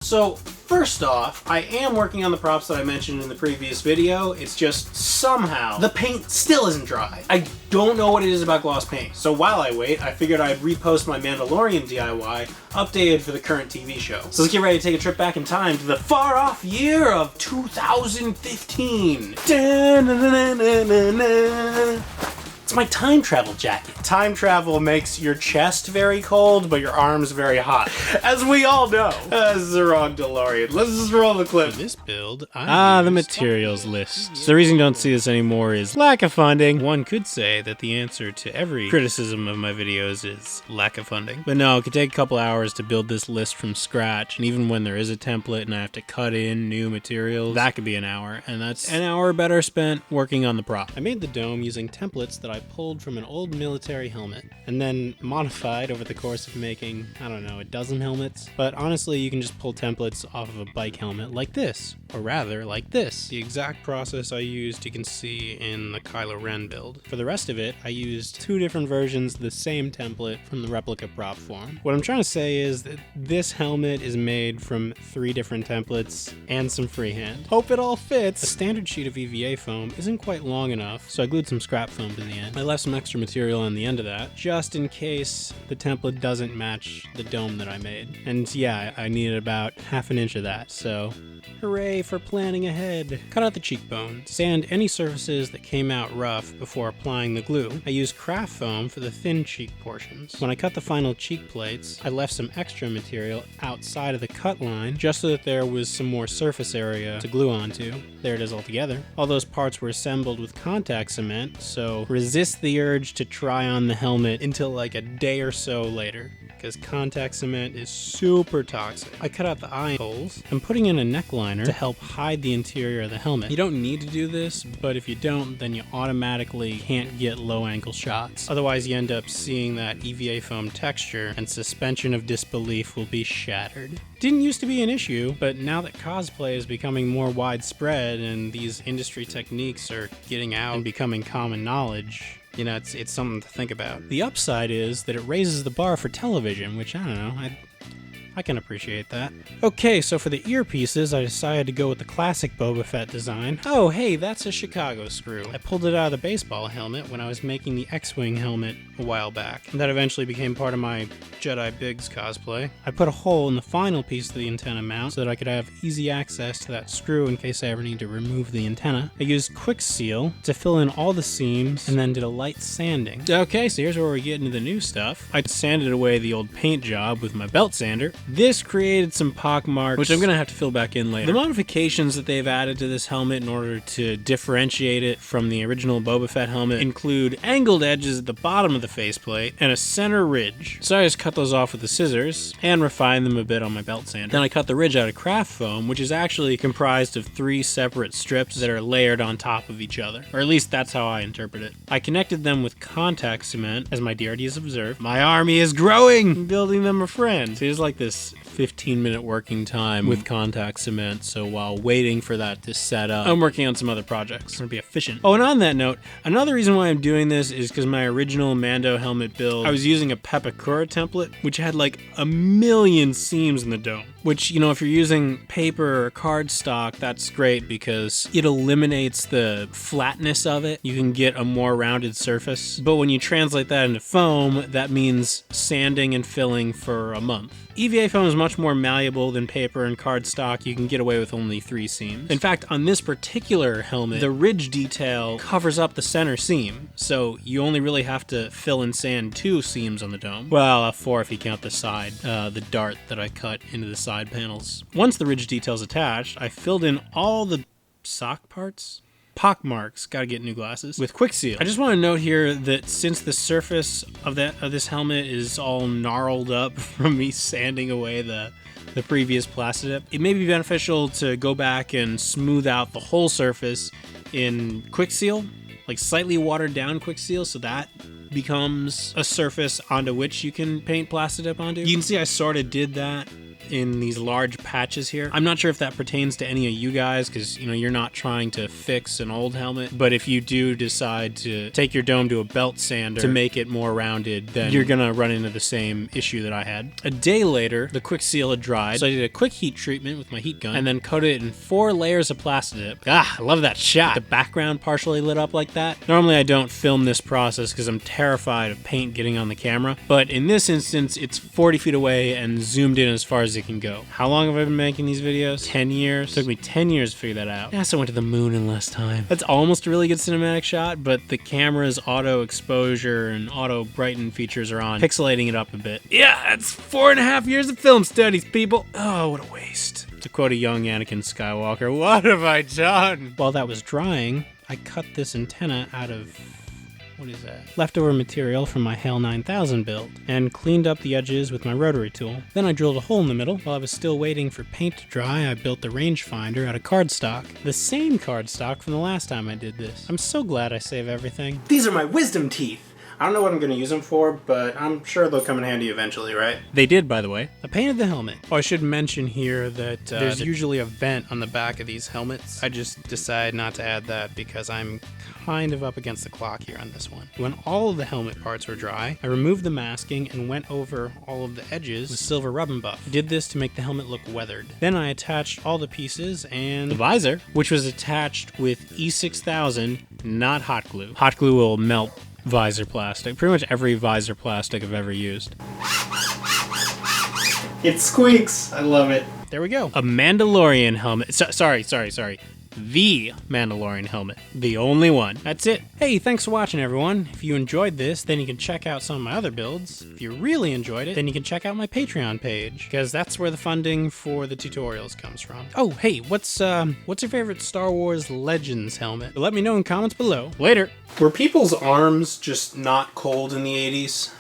So, first off, I am working on the props that I mentioned in the previous video. It's just somehow the paint still isn't dry. I don't know what it is about gloss paint. So while I wait, I figured I'd repost my Mandalorian DIY updated for the current TV show. So let's get ready to take a trip back in time to the far off year of 2015. Da-na-na-na-na-na. It's my time travel jacket. Time travel makes your chest very cold, but your arms very hot. As we all know. This is the wrong DeLorean. Let's just roll the clip. For this build, the materials list. So the reason you don't see this anymore is lack of funding. One could say that the answer to every criticism of my videos is lack of funding. But no, it could take a couple hours to build this list from scratch, and even when there is a template and I have to cut in new materials, that could be an hour, and that's an hour better spent working on the prop. I made the dome using templates that I pulled from an old military helmet and then modified over the course of making, I don't know, a dozen helmets. But honestly, you can just pull templates off of a bike helmet like this, or rather like this. The exact process I used you can see in the Kylo Ren build. For the rest of it, I used two different versions of the same template from the replica prop form. What I'm trying to say is that this helmet is made from 3 different templates and some freehand. Hope it all fits! A standard sheet of EVA foam isn't quite long enough, so I glued some scrap foam to the end. I left some extra material on the end of that, just in case the template doesn't match the dome that I made. And yeah, I needed about ½ inch of that, so hooray for planning ahead. Cut out the cheekbone. Sand any surfaces that came out rough before applying the glue. I used craft foam for the thin cheek portions. When I cut the final cheek plates, I left some extra material outside of the cut line, just so that there was some more surface area to glue onto. There it is all together. All those parts were assembled with contact cement, so resist the urge to try on the helmet until like a day or so later, because contact cement is super toxic. I cut out the eye holes. I'm putting in a neck liner to help hide the interior of the helmet. You don't need to do this, but if you don't, then you automatically can't get low angle shots. Otherwise you end up seeing that EVA foam texture and suspension of disbelief will be shattered. Didn't used to be an issue, but now that cosplay is becoming more widespread and these industry techniques are getting out and becoming common knowledge, you know, it's something to think about. The upside is that it raises the bar for television, which I don't know, I can appreciate that. Okay, so for the earpieces, I decided to go with the classic Boba Fett design. Oh, hey, that's a Chicago screw. I pulled it out of the baseball helmet when I was making the X-Wing helmet a while back. That eventually became part of my Jedi Biggs cosplay. I put a hole in the final piece of the antenna mount so that I could have easy access to that screw in case I ever need to remove the antenna. I used quick seal to fill in all the seams and then did a light sanding. Okay, so here's where we get into the new stuff. I sanded away the old paint job with my belt sander. This created some pock marks, which I'm gonna have to fill back in later. The modifications that they've added to this helmet in order to differentiate it from the original Boba Fett helmet include angled edges at the bottom of the faceplate and a center ridge. So I just cut those off with the scissors and refined them a bit on my belt sander. Then I cut the ridge out of craft foam, which is actually comprised of 3 separate strips that are layered on top of each other. Or at least that's how I interpret it. I connected them with contact cement, as my DRD has observed. My army is growing! I'm building them a friend. So here's like this 15-minute working time with contact cement, so while waiting for that to set up, I'm working on some other projects. I'm gonna be efficient. Oh, and on that note, another reason why I'm doing this is because my original Mando helmet build, I was using a Pepakura template, which had like a million seams in the dome. Which, you know, if you're using paper or cardstock, that's great because it eliminates the flatness of it. You can get a more rounded surface. But when you translate that into foam, that means sanding and filling for a month. EVA foam is much more malleable than paper and cardstock. You can get away with only 3 seams. In fact, on this particular helmet, the ridge detail covers up the center seam. So you only really have to fill and sand 2 seams on the dome. Well, 4 if you count the side, the dart that I cut into the side panels. Once the ridge detail's attached, I filled in all the sock parts. Pock marks, gotta get new glasses, with quick seal. I just want to note here that since the surface of this helmet is all gnarled up from me sanding away the previous plastic, it may be beneficial to go back and smooth out the whole surface in quick seal, like slightly watered down quick seal, so that becomes a surface onto which you can paint plastic onto. You can see I sort of did that in these large patches here. I'm not sure if that pertains to any of you guys, because, you know, you're not trying to fix an old helmet, but if you do decide to take your dome to a belt sander to make it more rounded, then you're gonna run into the same issue that I had. A day later, the quick seal had dried, so I did a quick heat treatment with my heat gun, and then coated it in 4 layers of Plastidip. Ah, I love that shot. The background partially lit up like that. Normally I don't film this process because I'm terrified of paint getting on the camera, but in this instance, it's 40 feet away and zoomed in as far as it can go. How long have I been making these videos? 10 years? It took me 10 years to figure that out. NASA went to the moon in less time. That's almost a really good cinematic shot, but the camera's auto exposure and auto brighten features are on, pixelating it up a bit. Yeah, that's 4.5 years of film studies, people. Oh, what a waste. To quote a young Anakin Skywalker, what have I done? While that was drying, I cut this antenna out of, what is that? Leftover material from my HAL 9000 build, and cleaned up the edges with my rotary tool. Then I drilled a hole in the middle. While I was still waiting for paint to dry, I built the rangefinder out of cardstock. The same cardstock from the last time I did this. I'm so glad I save everything. These are my wisdom teeth! I don't know what I'm going to use them for, but I'm sure they'll come in handy eventually, right? They did, by the way. I painted the helmet. Oh, I should mention here that there's usually a vent on the back of these helmets. I just decided not to add that because I'm kind of up against the clock here on this one. When all of the helmet parts were dry, I removed the masking and went over all of the edges with silver rub and buff. I did this to make the helmet look weathered. Then I attached all the pieces and the visor, which was attached with E6000, not hot glue. Hot glue will melt visor plastic. Pretty much every visor plastic I've ever used. It squeaks. I love it. There we go. A Mandalorian helmet. Sorry. The Mandalorian helmet. The only one. That's it. Hey, thanks for watching, everyone. If you enjoyed this, then you can check out some of my other builds. If you really enjoyed it, then you can check out my Patreon page, because that's where the funding for the tutorials comes from. Oh, hey, what's your favorite Star Wars Legends helmet? Let me know in comments below. Later. Were people's arms just not cold in the 80s?